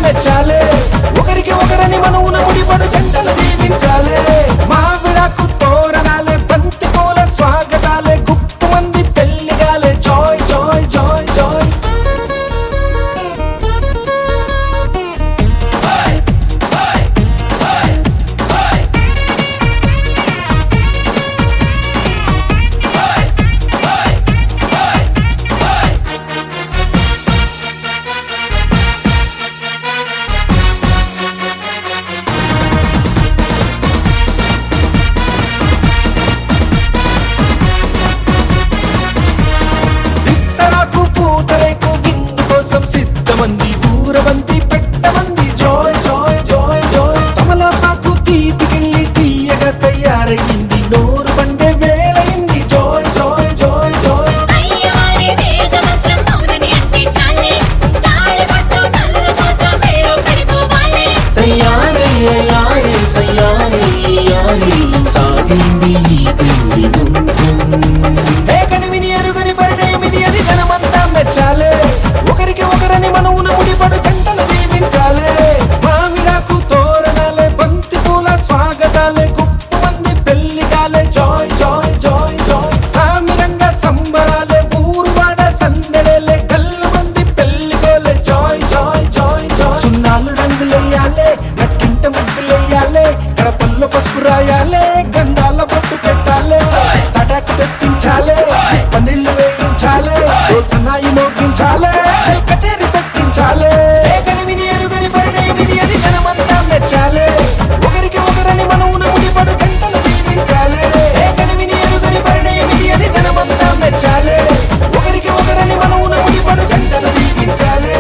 మెచ్చాలే ఒకరికి ఒకరని మనవున ముడిపడు జంటలు దీవించాలే మావిడాకు తోరణాలే బంతి పూల స్వాగతాలే గుప్పు మంది పెళ్లిగాలే జాయ్ జాయ్ జాయ్ జాయ్ సిద్ధమంది ఊరవంతి పెట్టమంది జాయ్ జాయ్ జాయ్ జాయ్ తమలపాకు తీపికెళ్ళి తీయగా తయారయ్యింది నోరు పండే వేళయింది జాయ్ జాయ్ జాయ్ జాయ్ అయ్యవారి వేద మంత్రం మౌనని అంటించాలే తాళపట్టు నల్ల మోస మెళ్ళో పడిపోవాలే తయారే యారే సయారే యారే సాగింది ఈ పెళ్లి బంధం ఏ కనివిని ఎరుగని పరిణయమిది అది జనమంతా మెచ్చాలే ఒకరికి ఒకరని మనవున ముడిపడు జంటలు దీవించాలే మావిడాకు తోరణాలే బంతి పూల స్వాగతాలే గుప్పు మంది పెళ్లిగాలే జాయ్ జాయ్ జాయ్ జాయ్ సామిరంగా సంబరాలే ఊరువాడ సందడేలే గల్లు మంది పెళ్లిగోలే జాయ్ జాయ్ జాయ్ జాయ్ సున్నాలు రంగులెయ్యాలే నట్టింట ముగ్గులెయ్యాలే గడపల్లో పసుపు రాయాలే గంధాల బొట్టు పెట్టాలే తటాకు తెప్పించాలే పందిళ్ళు వేయించాలే సన్నాయి మోగించాలే కచేరి పెట్టించాలే కనివిని ఎరుగని పరిణయమిది అది జనమంతా మెచ్చాలే ఒకరికి ఒకరని మనవున ముడిపడు జంటలు దీవించాలే కనివిని ఎరుగని పరిణయమిది అది జనమంతా మెచ్చాలే ఒకరికి ఒకరని మనవున ముడిపడు జంటలు దీవించాలే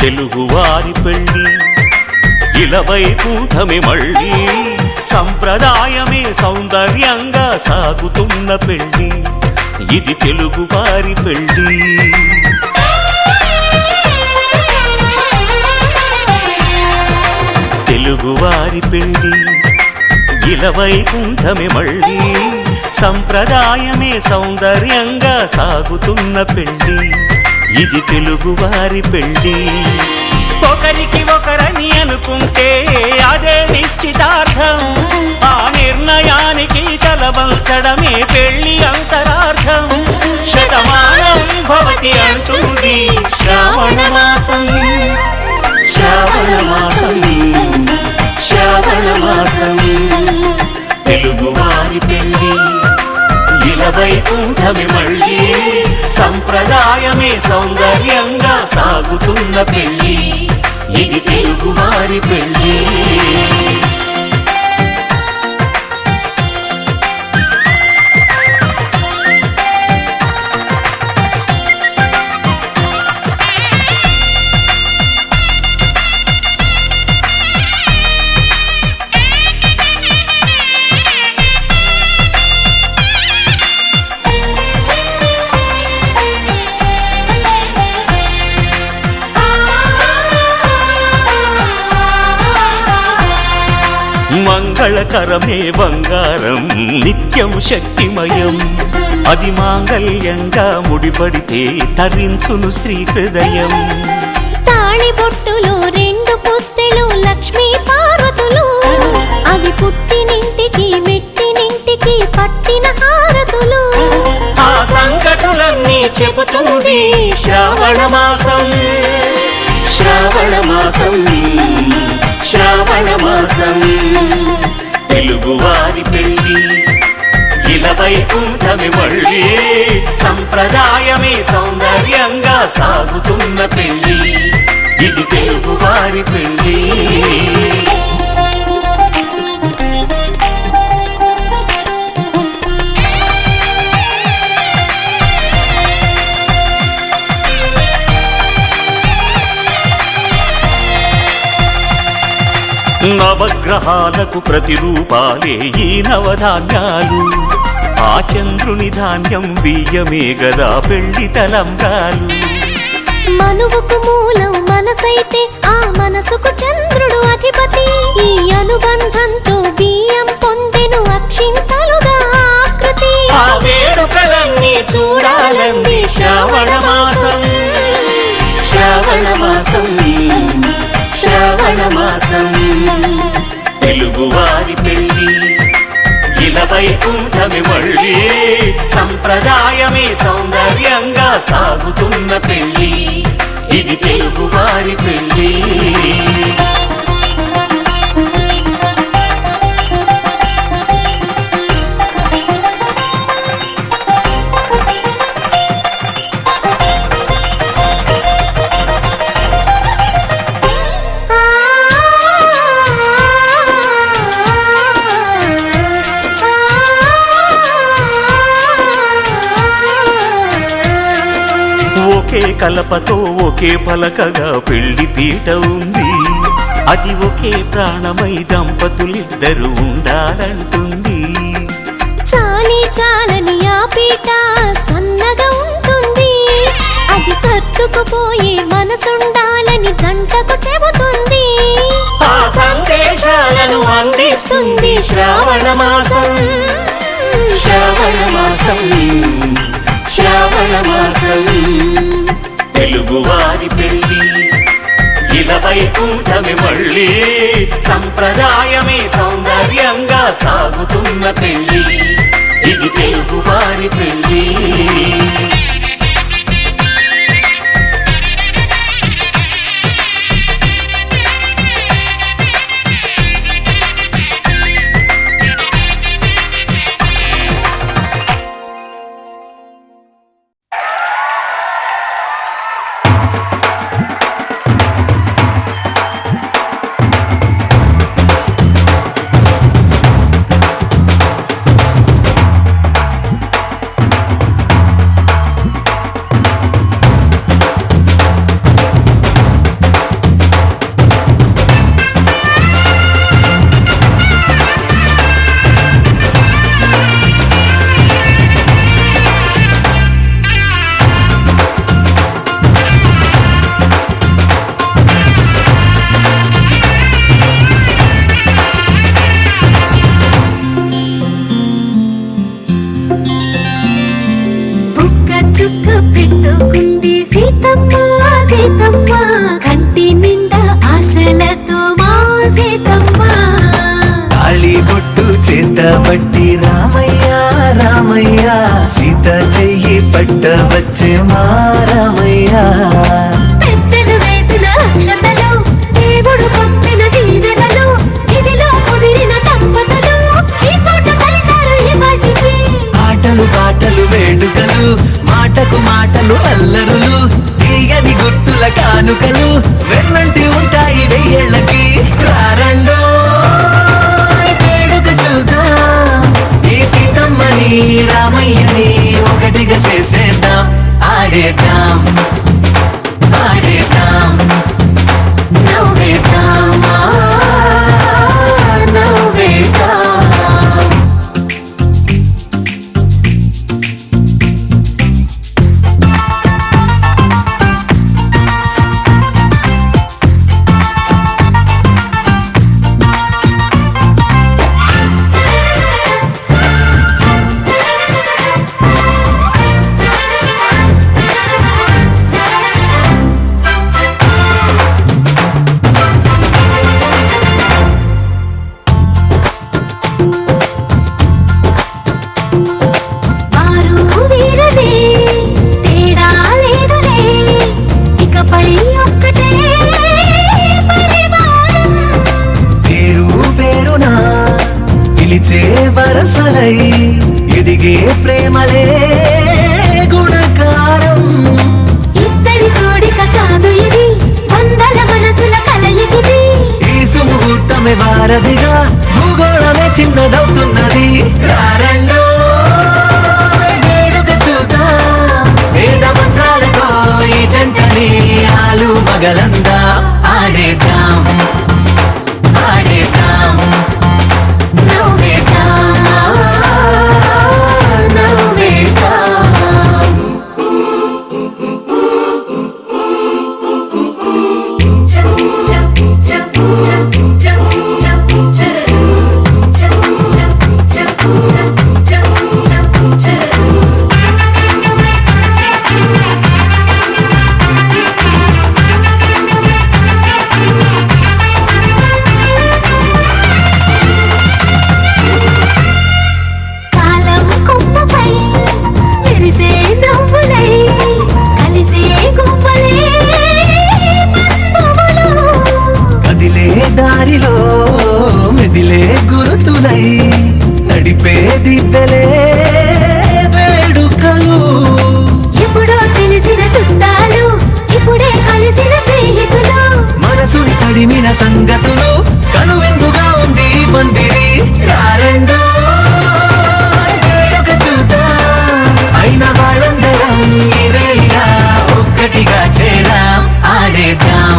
తెలుగువారి పెళ్ళి ఇలవై కూటమి మళ్ళీ సంప్రదాయమే సౌందర్యంగా సాగుతున్న పెళ్లి, ఇది తెలుగువారి పెళ్లి. తెలుగువారి పెళ్లి ఇలవైకుంఠమే మళ్ళీ, సంప్రదాయమే సౌందర్యంగా సాగుతున్న పెళ్లి, ఇది తెలుగువారి పెళ్లి. ఒకరికి ఒకరని అనుకుంటే అదే నిశ్చితార్థం, ఆ నిర్ణయానికి తలవంచడమే పెళ్లి అంతరార్థం. శతమానం భవతి అంటుంది శ్రావణ మాసం, శ్రావణ మాసం, శ్రావణ మాసం. తెలుగువారి పెళ్లి ఇలవైకుంఠమే మళ్ళీ, సంప్రదాయమే సౌందర్యంగా సాగుతున్న పెళ్లి, ఇది తెలుగువారి పెళ్లి. మంగళకరమే బంగారం నిత్యం శక్తిమయం, అది మాంగళ్యంగా ముడిపడితే తరించును స్త్రీ హృదయం. తాళి బొట్టులో రెండు పుస్తెలు లక్ష్మీ పార్వతులు, అవి పుట్టినింటికి మెట్టినింటికి పట్టిన హారతులు. ఆ సంకటులన్నీ చెబుతుంది శ్రావణ మాసం, శ్రావణ మాసం, శ్రావణ మాసం. తెలుగువారి పెళ్లి ఇలవైకుంఠమే మళ్ళీ, సంప్రదాయమే సౌందర్యంగా సాగుతున్న పెళ్లి, ఇది తెలుగువారి పెళ్లి. నవగ్రహాలకు ప్రతిరూపాలే ఈ నవధాన్యాలు, ఆ చంద్రుని ధాన్యం బియ్యమే గదా పెళ్లి తలంబ్రాలు. మనువుకు మూలం మనసైతే ఆ మనసుకు చంద్రుడు అధిపతి, ఈ అనుబంధంతో బియ్యం పొందెను అక్షింతలుగా ఆకృతి. ఆ వేడుకలన్నీ చూడాలంది శ్రావణ మాసం, శ్రావణ మాసం, శ్రావణ మాసం. తెలుగువారి పెళ్లి ఇలవైకుంఠమే మళ్ళీ, సంప్రదాయమే సౌందర్యంగా సాగుతున్న పెళ్లి, ఇది తెలుగువారి పెళ్లి. ఒకే కలపతో ఒకే పలకగా పెళ్లి పీట ఉంది, అది ఒకే ప్రాణమై దంపతులిద్దరు ఉండాలంటుంది. చాలి చాలని ఆ పీట సన్నగా ఉంటుంది, అది సర్దుకుపోయే మనసుండాలని జంటకు చెబుతుంది. ఆ సందేశాలను అందిస్తుంది శ్రావణ మాసం, శ్రావణ మాసం, శ్రావణ మాసం. తెలుగువారి పెళ్లి ఇలవైకుంఠమే మళ్ళీ, సంప్రదాయమే సౌందర్యంగా సాగుతున్న పెళ్లి, ఇది తెలుగువారి పెళ్లి. పట్టి రామయ్య రామయ్య సీత చెయ్యి పట్టవచ్చే మా రామయ్య పెద్దలు వేసిన అక్షతలు దేవుడు పంపిన దీవెనలు ఇవిలో కుదిరిన దంపతులు ఈ చోట కలిసారు ఈ వాటికి ఆటలు పాటలు వేడుకలు మాటకు మాటలు అల్లరులు తీయని గుట్టుల కానుకలు వెన్నంటి ఉంటాయి వెయ్యేళ్ళకి రారండో వేడుక చూద్దాం ఈ సీతమ్మని రామయ్యని ఒకటిగా చేసేద్దాం ఆడేద్దాం ఆడేద్దాం నవ్వేద్దాం నవ్వేద్దాం వారు వీరనే తేడా లేదులే ఇకపై ఒక్కటే పరివారం పేరు పేరునా పిలిచే వరసలై ఎదిగే ప్రేమలే గుణకారం ఇద్దరి కోడిక కాదు ఇది వందల మనసుల కలయికిది ఈ సుముహూర్తమే వారధిగా భూగోళమే చిన్నదవుతున్నది రారండో వేడుక చూద్దాం వేద మంత్రాలతో ఈ జంటని ఆలు మగలందా ఆడేద్దాం ఆడేద్దాం నవ్వేద్దాం నవ్వేద్దాం కాలం కొమ్మపై మెరిసే నవ్వులై కలిసే గువ్వలే బంధువులు కదిలే దారిలో మెదిలే గురుతులై నడిపే దిబ్బెలే వేడుకలు ఎప్పుడో తెలిసిన చుట్టాలు ఇప్పుడే కలిసిన స్నేహితులు మనసుని తడిమిన సంగతులు కనువిందుగా ఉంది ఈ పందిరి రారండో వేడుక చూద్దాం అయిన వాళ్ళందరం ఈ వేళ ఒక్కటిగా చేరాం ఆడేద్దాం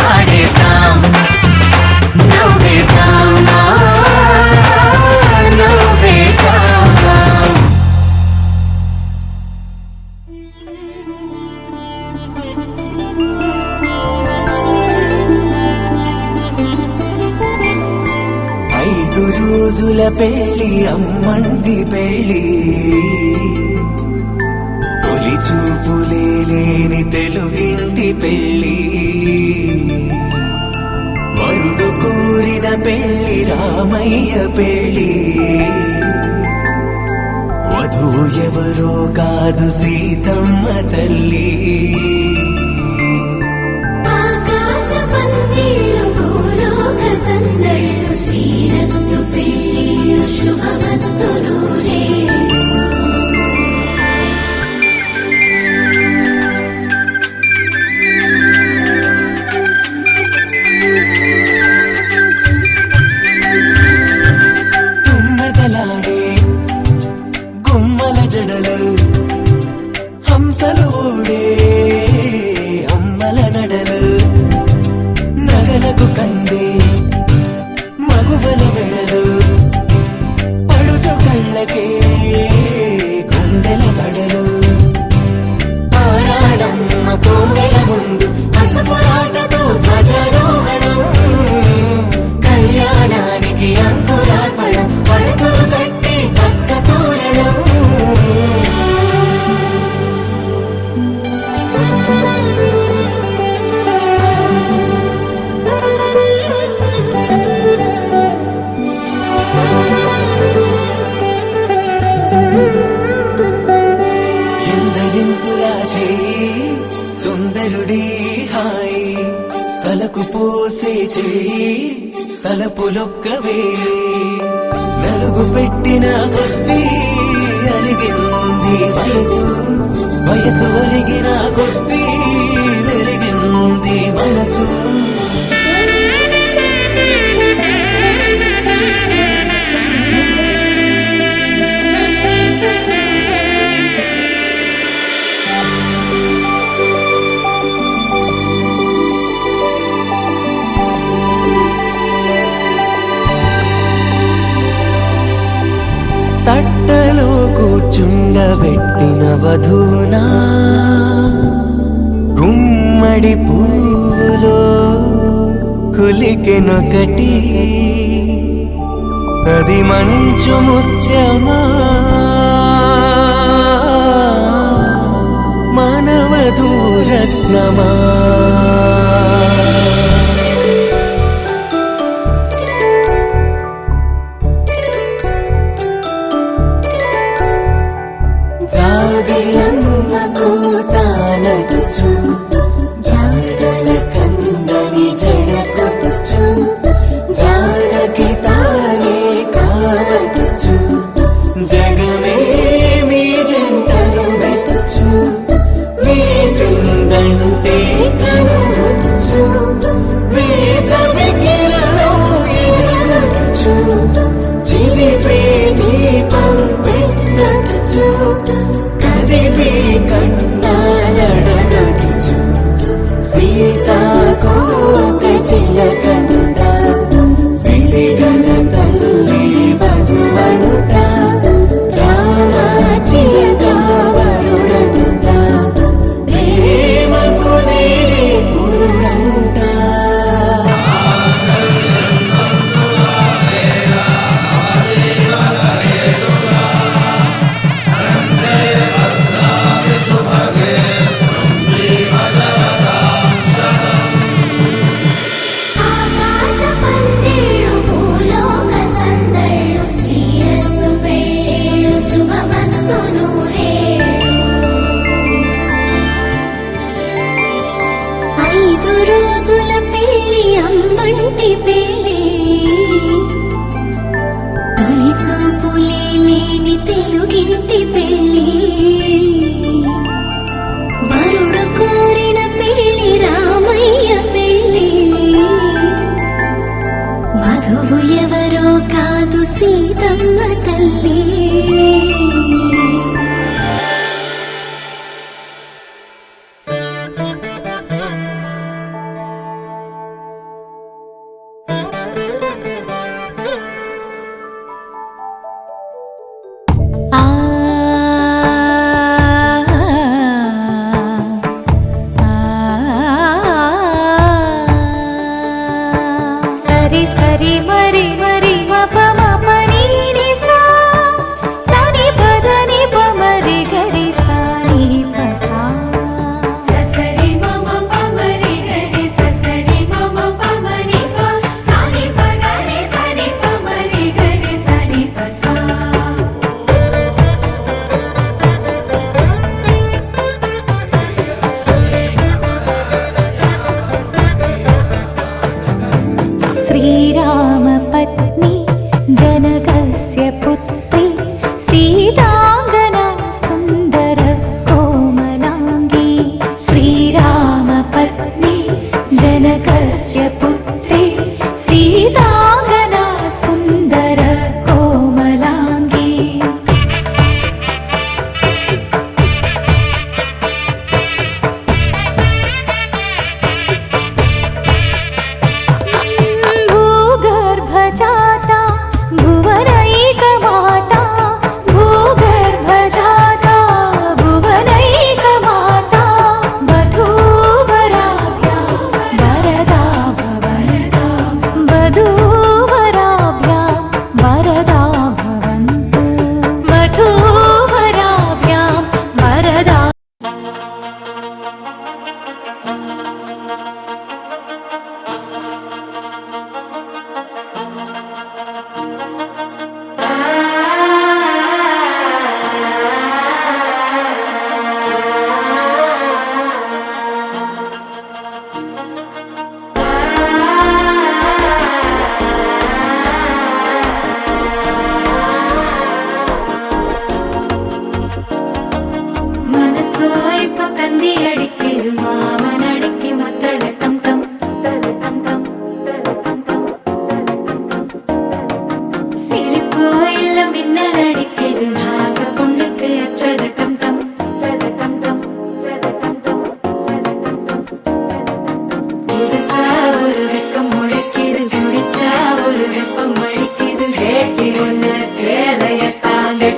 ఆడేద్దాం నవ్వేద్దాం నవ్వేద్దాం ఐదు రోజుల పెళ్లి అమ్మండి పెళ్లి తొలి చూపులే లేని తెలుగింటి పెళ్లి వరుడు కోరిన పెళ్లి రామయ్య పెళ్లి వధువు ఎవరో కాదు సీతమ్మ తల్లి ఆకాశ పందిళ్ళు భూలోక సందళ్ళు శ్రీరస్తు పెళ్ళిళ్ళు శుభమస్తు నూరే తుమ్మెదలాడే గుమ్మల జడలు హంసలు ఊడే అమ్మల నడలు నగలకు కందే మగువల వెడలు పడుచు కళ్ళకే గుండెల తడలు పారాడమ్మ కోవెల ముందు పసుపు ఆటతో ధ్వజారోహణం కళ్యాణానికి అంకురార్పణం పడుతులు కట్టి పచ్చ తోరణం చేయి సుందరుడి హాయి తలకు పోసే చేయి తలపులొక్కవే నలుగు పెట్టిన కొద్దీ అలిగింది వయసు వయసు ఒలిగిన కొద్దీ వెలిగింది మనసు తట్టలో కూర్చుండబెట్టిన వధూనా గుమ్మడి పువ్వులో కులికెనొకటి అది మంచు ముత్యమా మానవధూరత్నమా జాబిలమ్మ కూతానడుచు జాడల కందని జడకొడుచు జానకి తానే కావడుచు జగమే మీ జంటను వెతుచు వేసిందంటే కనువచ్చు వేసవి కిరణం ఎదురొచ్చు చిదిపే దీపం పెట్టచ్చు కదిపే కన్నాలడగచ్చు సీతాకోక చిలకనుట సిరిగల తల్లి వధువనుట రామాచిలక వరుడనుట ప్రేమకు నేడే పురుడంట ఆకాశ పందిళ్ళు భూలోక సందళ్ళు శ్రీరస్తు పెళ్ళిళ్ళు శుభమస్తు నూరేళ్ళు 5 రోజుల పెళ్ళి అమ్మంటి పెళ్ళి తొలి చూపులే లేని తెలుగింటి పెళ్ళి వరుడు కోరిన పెళ్ళి రామయ్య పెళ్ళి వధువు ఎవరో కాదు సీతమ్మ తల్లి ఆ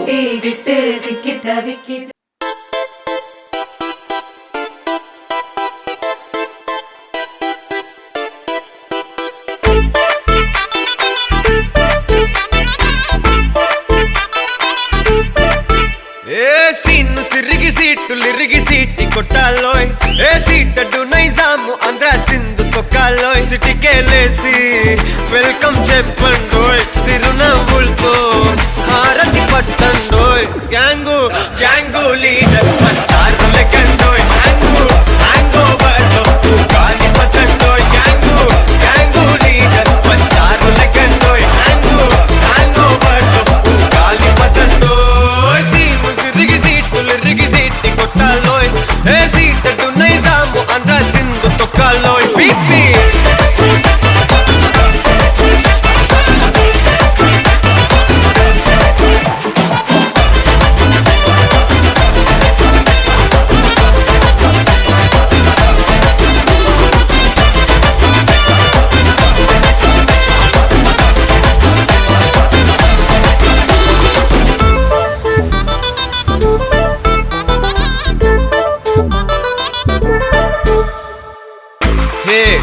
గిట్టు సిక్కిత విక్కిత సిరిగి సీటులిరిగి సీటి కొట్టాలోయ్ ఏ సీటడు నైజాము ఆంధ్ర సింధు తొక్కాలోయ్ సిటీకేలేసి వెల్కమ్ చెప్పండోయ్ సిరునవ్వులతో హారతి పట్టండోయ్ గ్యాంగు గ్యాంగు లీడర్ పంచారు లెక్కండోయ్ హ్యాంగు హ్యాంగ్ ఓవర్లో గాలి పట్టండోయ్ గ్యాంగు గ్యాంగు లీడర్ పంచారు లెక్కండోయ్ హ్యాంగు హ్యాంగ్ ఓవర్లో గాలి పట్టండోయ్ సిరిగి సీటులిరిగి సీటి కొట్టాలోయ్ ఏ సీటడు నైజాము ఆంధ్ర సింధు తొక్కాలోయ్ పీపీ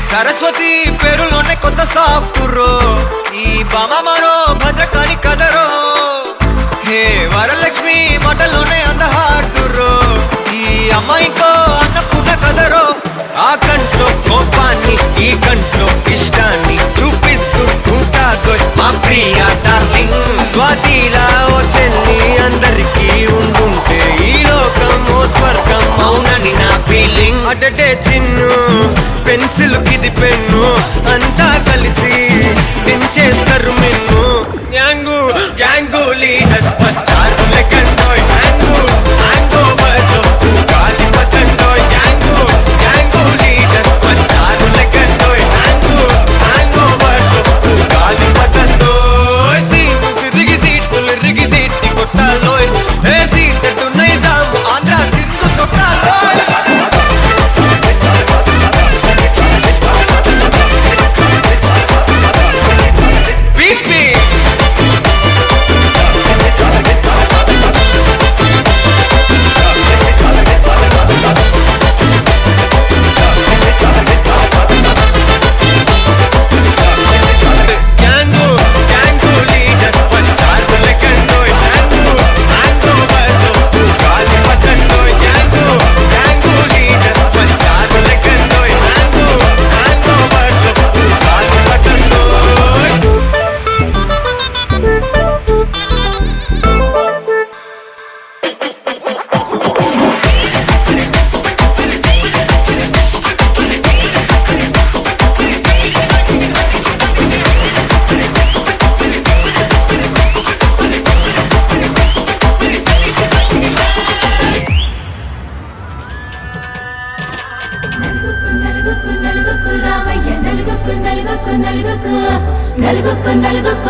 సరస్వతి పేరులోనే కొత్త సాఫ్టురో ఈ బామ మరో భద్రకాళి కదరో హే వరలక్ష్మి మాటలోనే అందహార్దురో ఈ అమ్మాయికో అన్నపూర్ణ కదరో ఆ కంట్లో కోపాన్ని ఈ కంట్లో ఇష్టాన్ని చూపిస్తూ ఉంటాదో మా ప్రియ డార్లింగ్ స్వాతిలా ఓ చెల్లి అందరికీ ఉండుంటే ఈ లోకం ఓ స్వర్గం అవునని నా ఫీలింగ్ అటటే చిన్ను పెన్సిల్ కిది పెన్ను అంతా కలిసి పెంచేస్తారు మెన్ను గ్యాంగు గ్యాంగు లీడర్ పచ్చారు లెక్కండోయ్ హ్యాంగు హ్యాంగ్ ఓవర్లో గాలి పట్టండోయ్ గ్యాంగు గ్యాంగు లీడర్ పచ్చారు లెక్కండోయ్ హ్యాంగు హ్యాంగ్ ఓవర్లో గాలి పట్టండోయ్ సిరిగి సీటులిరిగి సీటి కొట్టాలోయ్ ఏ సీటడు నైజాము ఆంధ్ర సింధు తొక్కాలోయ్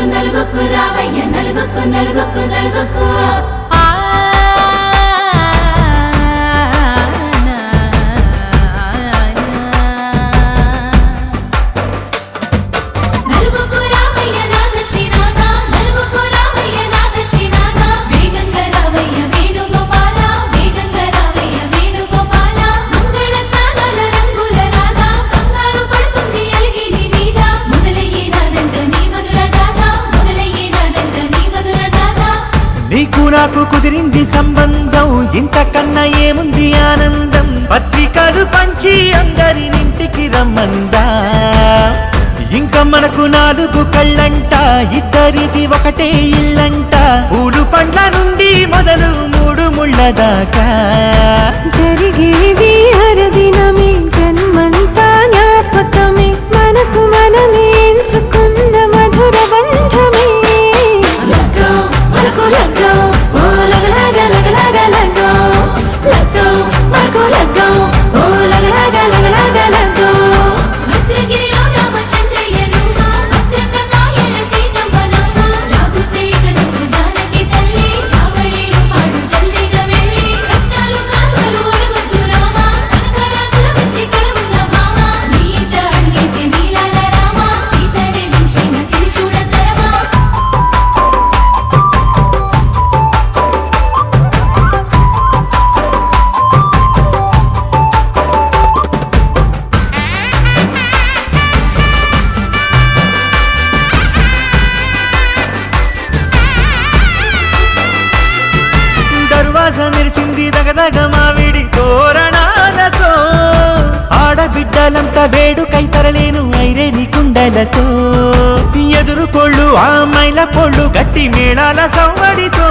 నలుగుకు రావయ్య నలుగుకు నాకు కుదిరింది సంబంధం ఇంతకన్నా ఏముంది ఆనందం పత్రికలు పంచి అందరినింటికి రమ్మందా ఇంకా మనకు 4 కళ్ళంట ఇద్దరిది ఒకటే ఇల్లంట పూలు పండ్ల నుండి మొదలు 3 ముళ్ళ దాకా జరిగేది హరదినమే జన్మంతా జ్ఞాపకమే మనకు మనమే ఎంచుకున్న మధుర బంధమే జానకి తల్లి చావళిలో పాడు జల్దిగా వెళ్ళి రత్నాలు దరవాజ మెరిసింది దగదగ మావిడి తోరణాలతో ఆడబిడ్డలంతా వేడుకై తరలేను ఐరేని కుండలతో ఎదురుకోళ్ళు ఆ మైల పొళ్ళు గట్టి మేళాల సవ్వడితో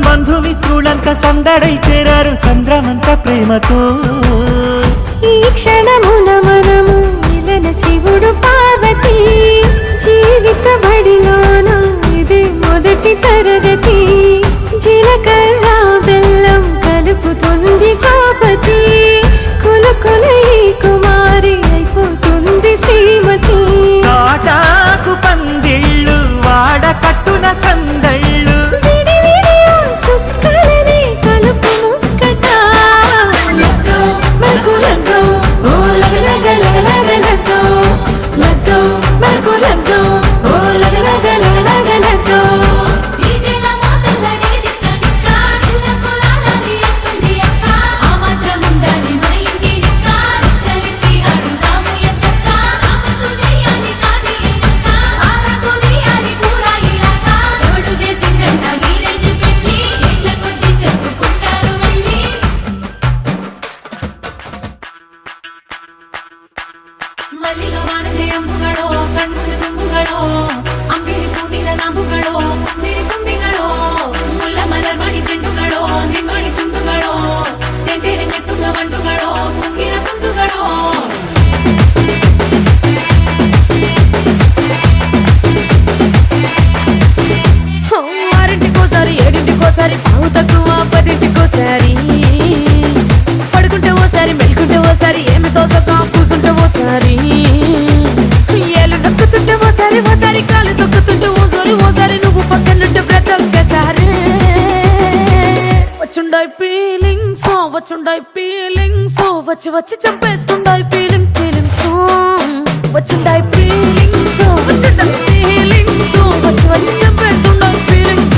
బంధుమిత్రులంతా సందడై చేరారు సంద్రమంత ప్రేమతో ఈ క్షణమున మనము మిలన శివుడు పార్వతి జీవిత బడిలోన ఇది మొదటి తరగతి జీలకర్ర బెల్లం కలుపుతుంది సోపతి కులకులై కుమారి అయిపోతుంది శ్రీమతి తాటాకు పందిళ్ళు వాడ కట్టున సందళ్ళు విడివిడియా చుక్కలనే కలుపు ముక్కట లగ్గో మగు లగ్గో ఓ లగ లగ లగ లగ లగ్గో లగ్గో మగు లగ్గో ఓ లగ లగ లగ లగ లగ్గో డీజేల మోతల్లడికి చిక్క చిక్క ఇళ్ళకు లాడాలి అంటుంది అక్క ఆ మాత్రం ఉండాలి మన ఇంటి నిక్క నిక్కలిపి అడుగుదాము ఎంచక్క కామతు చేయాలి షాదీ నక్క ఆరకు తీయాలి పూరా ఇలాక తోడు చేసిందంట గీరేజ్ పెట్టి ఎట్ల కొద్ది చెప్పుకుంటారు వెళ్ళి ಮಲ್ಲಿಗ ವಾಣದೆ ಅಂಬುಗಳೋ ಕಣ್ಣುಗಳ ತುಂಬುಗಳೋ ಅಂಬಿಳಿ ಹೂವಿನ ನಾಂಬುಗಳೋ ಸಿರಿ ತುಂಬಿಗಳೋ ಮುಲ್ಲ ಮಲರ್ ಮಣಿ ಚೆಂಡುಗಳೋ ನಿಮ್ಮಣಿ ಚುಂಡುಗಳೋ ತೆಂಟೆರೆ ನೆತ್ತುಂಗ ಬಂಡುಗಳೋ ಕುಂಗಿನ ತುಂಡುಗಳೋ ఆరింటికోసారి ఏడింటికోసారి పావు తక్కువ పదింటికోసారి పడుకుంటే ఓసారి మెలుకుంటే ఓసారి ఏమి తోసక కూసుంటే ఓసారి ఏళ్ళు నొక్కుతుంటే ఓసారి ఓసారి కాలు తొక్కుతుంటే ఓసారి నువ్వు పక్కనుంటే బ్రతొక్కసారి వచ్చుండాయి ఫీలింగ్స్ వచ్చి వచ్చి చంపేస్తుండాయి ఫీలింగ్స్ వచ్చుండాయి ఫీలింగ్స్ వచ్చి వచ్చి చంపేస్తుండాయి ఫీలింగ్స్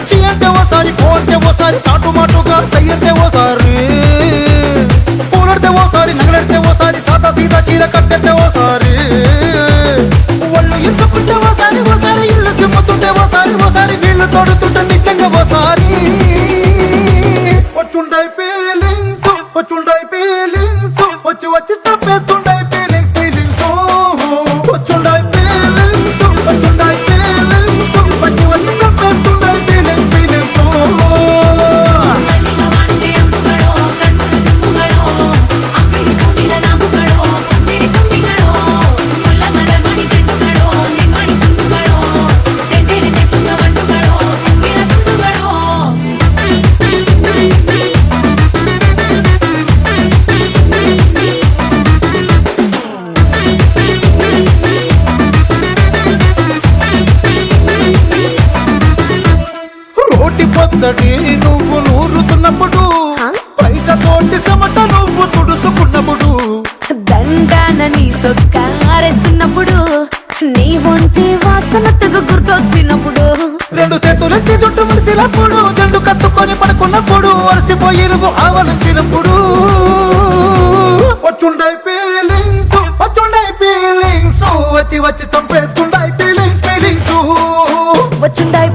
చీ అంటే ఓసారి పోతే ఓసారి చాటు మాటుగా సయ్యంటే ఓసారి పూలడితే ఓసారి నగలడితే ఓసారి సాదా సీదా చీర కట్టెతే ఓసారి ఒళ్ళు ఇసుకుంటే ఓసారి ఇల్లు చిమ్ముతుంటే ఓసారి నీళ్లు తోడుతుంటే నిజంగా ఓసారి వచ్చుండాయి ఫీలింగ్స్ వచ్చి వచ్చి తప్పేస్తుండాయి ఫీలింగ్స్ వచ్చుండాయి ఫీలింగ్స్ వచ్చి వచ్చి తప్పేస్తుండాయి ఫీలింగ్స్ ಮಲ್ಲಿಗ ವಾಣದೆ ಅಂಬುಗಳೋ ಕಣ್ಣುಗಳ ತುಂಬುಗಳೋ ಅಂಬಿಳಿ ಹೂವಿನ ನಾಂಬುಗಳೋ ಸಿರಿ ತುಂಬಿಗಳೋ ಮುಲ್ಲ ಮಲರ್ ಮಣಿ ಚೆಂಡುಗಳೋ ನಿಮ್ಮಣಿ ಚುಂಡುಗಳೋ ತೆಂಟೆರೆ ನೆತ್ತುಂಗ ಬಂಡುಗಳೋ ಕುಂಗಿನ ತುಂಡುಗಳೋ రోటి పచ్చడి నువ్వు నూరుతున్నప్పుడు బయట తోటి సమట నువ్వు తుడుచుకున్నప్పుడు దండాన నీ సొక్కారేస్తున్నప్పుడు నీ ఒంటి వాసన తెగ గుర్తొచ్చినప్పుడు రెండు చేతులెత్తి జుట్టు ముడిచినప్పుడు జండు కత్తుకొని పడుకున్నప్పుడు అలసిపోయి నువ్వు ఆవలించినప్పుడు వచ్చుండాయి ఫీలింగ్స్ వచ్చి వచ్చి చంపేస్తుండాయి ఫీలింగ్స్ వచ్చుండాయి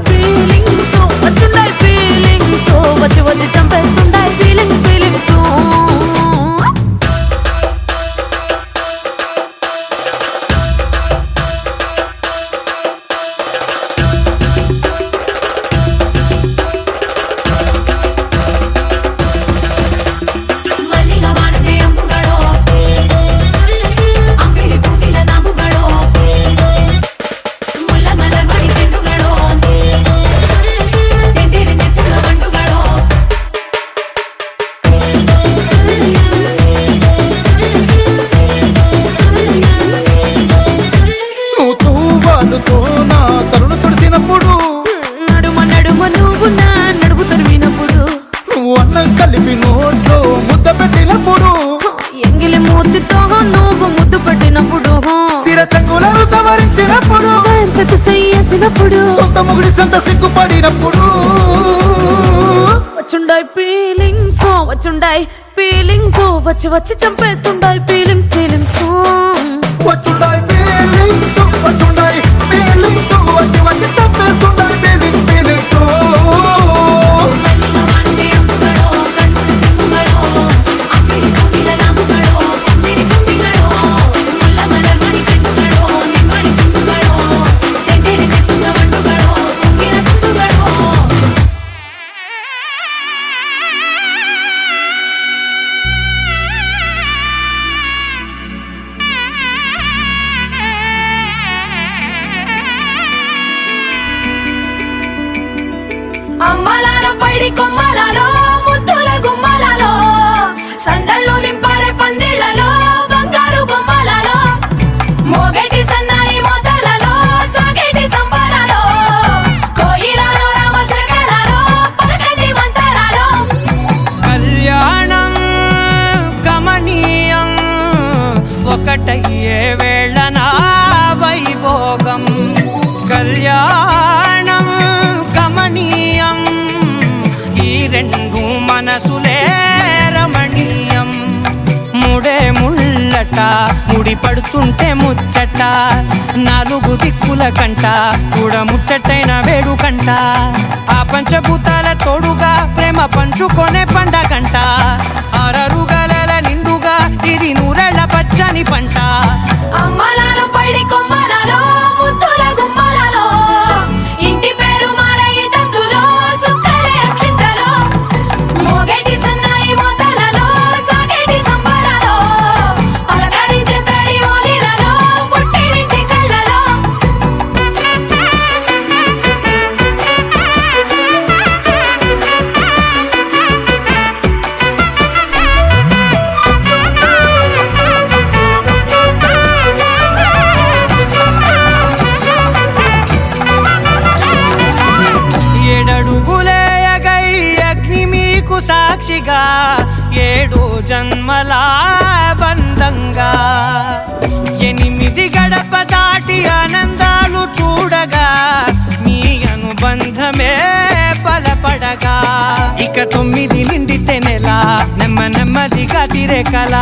ఫీలింగ్స్ వచ్చి వచ్చి చంపేస్తుండాయి ఫీలింగ్స్ ಮಲ್ಲಿಗ ವಾಣದೆ ಅಂಬುಗಳೋ ಅಂಬಿಳಿ ಹೂವಿನ ನಾಂಬುಗಳೋ ಮುಲ್ಲ ಮಲರ್ ಮಣಿ ಚೆಂಡುಗಳೋ ತೆಂಟೆರೆ ನೆತ್ತುಂಗ ಬಂಡುಗಳೋ నువ్వు తూవాలుతో నా తరుణ తుడిచినప్పుడు నడుమ నువ్వు నా నడుపు తరిమినప్పుడు నువ్వు అన్నం కలిపి నోట్లో ముద్ద పెట్టినప్పుడు ఎంగిలి మూతితో నువ్వు ముద్దు పెట్టినప్పుడు శిరసంగులను సవరించినప్పుడు సైన్సెత్ చేసినప్పుడు సొంత ముగుడి సొంత సిగ్గుపడినప్పుడు వచ్చుండాయి ఫీలింగ్స్ వచ్చి వచ్చి చంపేస్తుండాయి ఫీలింగ్స్ పైడి కొమ్మలలో ముద్దుల గుమ్మలలో సందళ్ళు నింపారే పందిళ్లలో బంగారు బొమ్మలలో మోగేటి సన్నాయి మోతలలో సాగేటి సంబరాలో కోయిలలో రామశకలలో పలకటి మంతరాలో కళ్యాణం గమనీయం ఒకటయ్యే వేళ నా వైభోగం కళ్యాణం గమనీయం ఈ రెండు మనసులే రమణీయం ముడే ముళ్ళట ముడి పడుతుంటే ముచ్చట నాలుగు దిక్కుల కంట చూడ ముచ్చటైన వేడుకంట ఆ పంచభూతాల తోడుగా ప్రేమ పంచుకొనే పండగంట ఆరరుగల నిండుగా ఇది నూరెళ్ళ పచ్చని పంట అమ్మలాలో పైడి కొమ్మలలో ముద్దుల గుమ్మలలో ఇంటి పేరు మారయ్య తందులో చుక్కలే అక్షింతలో మోగేటి సన్నాయి మోతలలో సాగేటి సంబరాలో పలకరించే తడి ఓలిలలో పుట్టినింటి కళ్ళలో ఏడడుగులేయగై అగ్ని మీకు సాక్షిగా 7 జన్మల బంధంగా 8 గడప దాటి ఆనందాలు చూడగా మీ అనుబంధమే బలపడగా ఇక 9 నిండితే నెల నెమ్మదిగా తిరే కల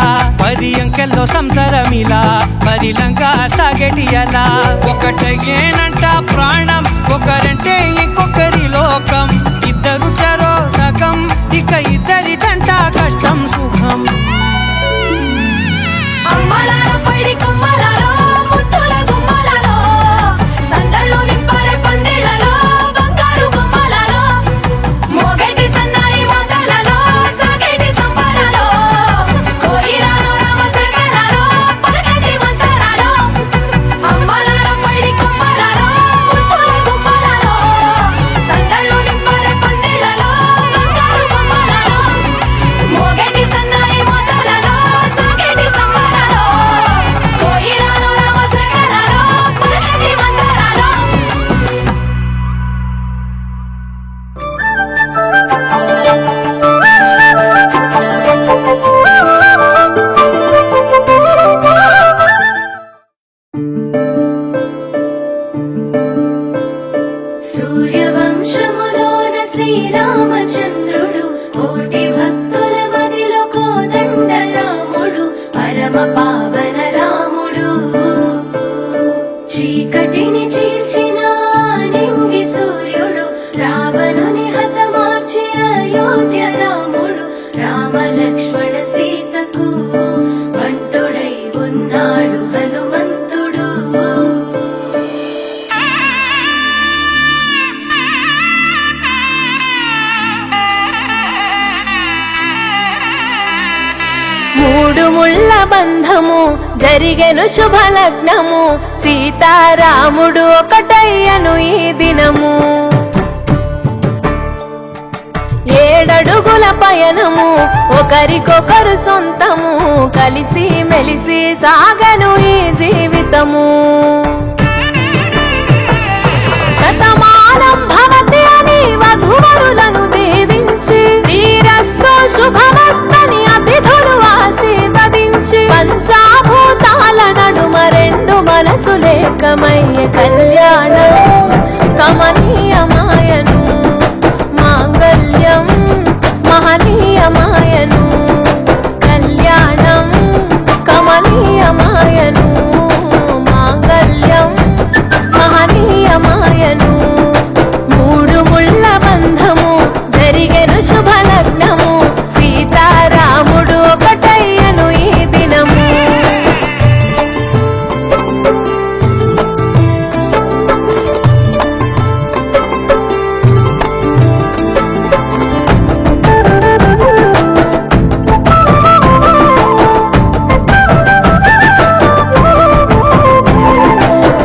10 అంకెల్లో సంసారమిలా పరిలంగా సాగేటి అలా ఒకటేనంట ప్రాణం ఒకరంటే ఇంకొకరి లోకం ఇద్దరు చరో సగం ఇక ఇద్దరిదంట కష్టం సుఖం అమ్మలాలో పైడి కొమ్మలలో ముద్దుల గుమ్మలలో సందళ్ళు నింపారే పందిళ్లలో బంగారు బొమ్మలలో మోగేటి సన్నాయి మోతలలో సాగేటి సంబరాలో కోయిలలో రామశకలలో పలకటి మంతరాలో అమ్మలాలో పైడి కొమ్మలలో ముద్దుల గుమ్మలలో సందళ్ళు నింపారే పందిళ్లలో బంగారు బొమ్మలలో మోగేటి సన్నాయి మోతలలో సాగేటి సంబరాలో కోయిలలో రామశకలలో పలకటి మంతరాలో సూర్యవంశములోన శ్రీరామచంద్రుడు కోటి భక్తుల మదిలో కోదండ రాముడు పరమ పావన రాముడు చీకటిని చీల్చిన నింగి సూర్యుడు రావణుని హతమార్చి అయోధ్య రాముడు రామ లక్ష్మణ సీతకు బంటుడై ఉన్నాడు హనుమంతుడు మూడు ముళ్ళ బంధము జరిగెను శుభలగ్నము సీతారాముడు ఒకటయ్యను ఈ దినము 7 అడుగుల పయనము ఒకరికొకరు సొంతము కలిసి మెలిసి సాగను ఈ జీవితము శతమానం భవతి అని వధువరులను దీవించి శ్రీరస్తు శుభమస్తని అతిథులు ఆశీర్వదించి పంచాభూతాల నడుమ 2 మనసులేకమయ్య కళ్యాణం కమనీయమాయను మాంగళ్యం మహనీయమాయను కళ్యాణం కమనీయమాయను మాంగళ్యం మహనీయమాయను 3 ముళ్ళ బంధము జరిగెను శుభలగ్నము సీతారాముడు ఒకటయ్యను ఈ దినము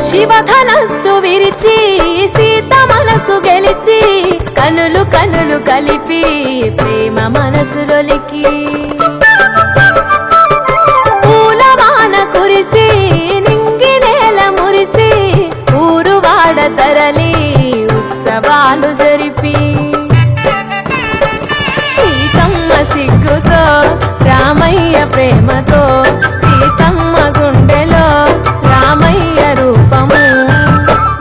శివధనస్సు విరిచి సీత మనసు మనసు గెలిచి కనులు కనులు కలిపి ప్రేమ మనసులొలికి పూలవాన కురిసి నింగి నేల మురిసి ఊరు వాడ తరలి ఉత్సవాలు జరిపి సీతమ్మ సిగ్గుతో రామయ్య ప్రేమతో సీతమ్మ గుండెలో రామయ్య రూపము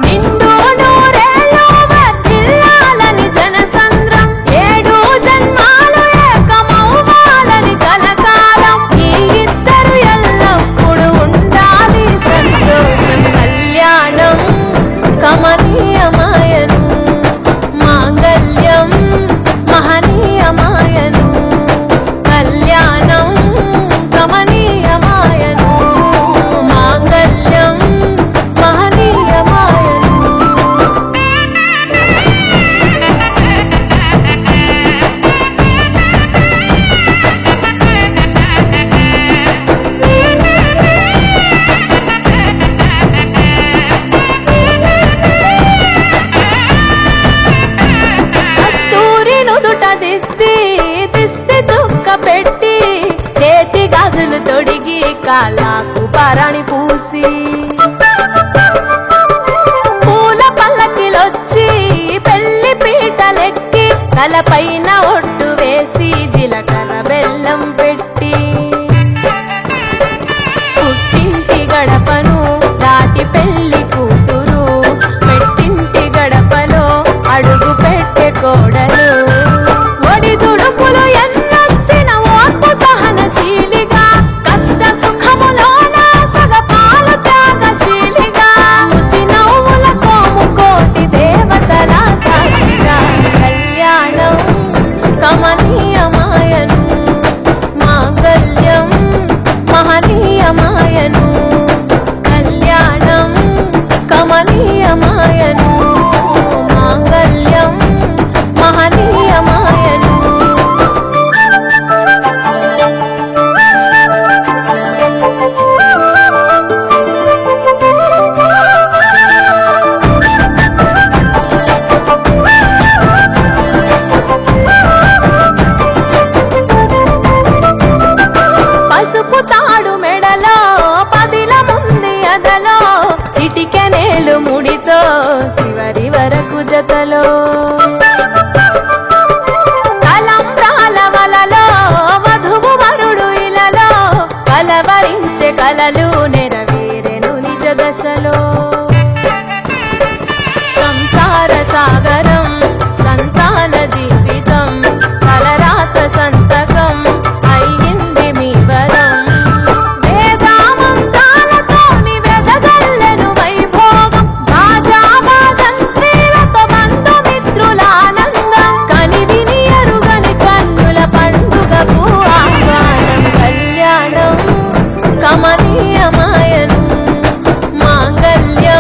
నిండు నూరేళ్ళు వర్ధిల్లాలని జనసంద్రం ఏడు జన్మాలు ఏకమవ్వాలని కలకాలం ఈ ఇద్దరు ఎల్లప్పుడూ ఉండాలి సంతోషం కళ్యాణం కమనీయమాయను మాంగళ్యం మహనీయమాయను కళ్యాణం కమనీయమాయను మాంగళ్యం మహనీయమాయను కస్తూరి నుదుట దిద్ది దిష్టి దుక్క పెట్టి చేతి గాజులు తొడిగి కాళ్ళకు పరాణి పూసి పూల పల్లకిలొచ్చి పెళ్లి పీటలెక్కి తలపైన ఒట్టు వేసి జీలకర్ర బెల్లం పెట్టి పుట్టింటి గడపను దాటి పెళ్లి కూతురు పెట్టింటి గడపలో అడుగు పెట్టే కోడలు ఒడిదుడుకులు ఎన్నొచ్చిన ఓర్పు సహనశీలిగా కష్ట సుఖములోన సగపాలు త్యాగశీలిగా ముసి నవ్వులతో ముకోటి దేవతల సాక్షిగా కళ్యాణం కమనీయమాయను మాంగళ్యం మహనీయమాయను కళ్యాణం కమనీయమాయను మాంగళ్యం మహనీయమాయను పసుపు తాడు మెడలో పదిల ముంది అదలో చిటికెనేలు ముడితో చివరి వరకు జతలో తలంబ్రాల వలలో వధువు వరుడు ఇలలో కలవరించే కలలు నెరవేరెను నిజ దశలో సంసార సాగరం సంతాన జీవితం తలరాత సంతకం అయ్యింది మీ వరం వేదామం చాలతోని వెదజల్లెను వైభోగం భాజాభాజంత్రీలతో బంధుమిత్రుల ఆనందం కని విని ఎరుగని కన్నుల పండుగకు ఆహ్వానం కళ్యాణం కమనీయమాయను మాంగళ్యం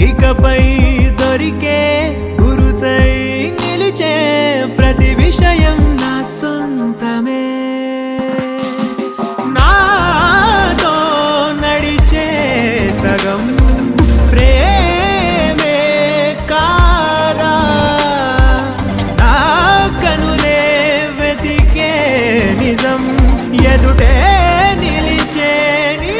ఇకపై దొరికే గురుతై నిలిచే ప్రతి విషయం నా సొంతమే నాతో నడిచే సగం ప్రేమే కాదా నా కనులే వెతికే నిజం ఎదుటే నిలిచే నీలా.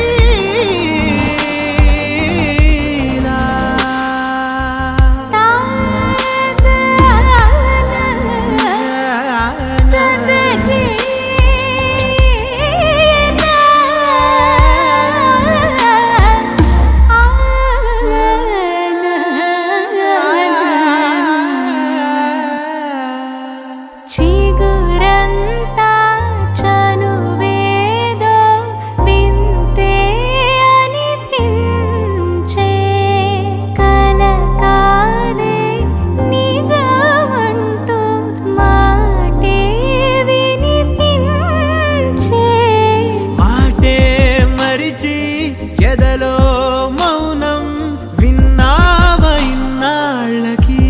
చిగురంతా చనువేదో వింతే అనిపించే కల కాదే నిజమంటూ మాటే వినిపించే మాటే మరిచి ఎదలో మౌనం విన్నావ ఇన్నాళ్ళకి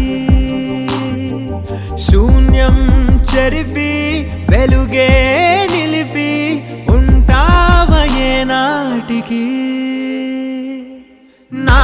శూన్యం చెరిపి వెలుగే నిలిపి ఉంటావ ఏ నాటికి నా